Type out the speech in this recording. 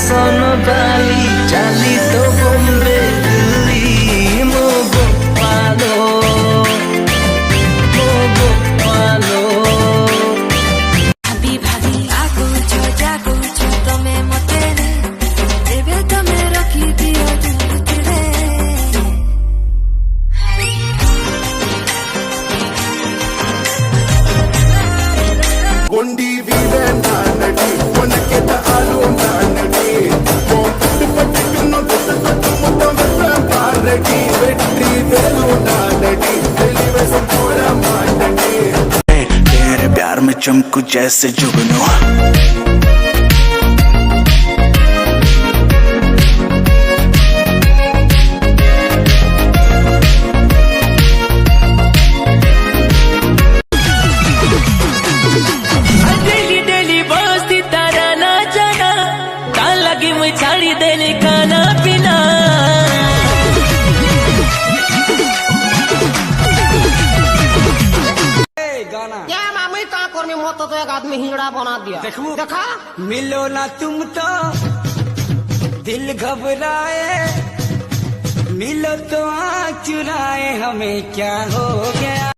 सोनबाली चाली तो बॉम्बे दिल्ली मोगो पालो भाभी भाभी आगो छो जागो छो तमे मते रे एबे तमे रखी दियो दूत रे गोंडी वीवे नानडी वनके ता आलू नानडी कोट पटकुनो मुतम पारडी वेट्री वेलू नानडी दिलवे संपूर्ण मानडी तेरे प्यार में चमकू जैसे जुगनू छाड़ी देने खाना पीना क्या मामी का कर में मत तो एक आदमी हिजड़ा बना दिया देखा मिलो ना तुम तो दिल घबराए मिलो तो आँख चुराए हमें क्या हो गया।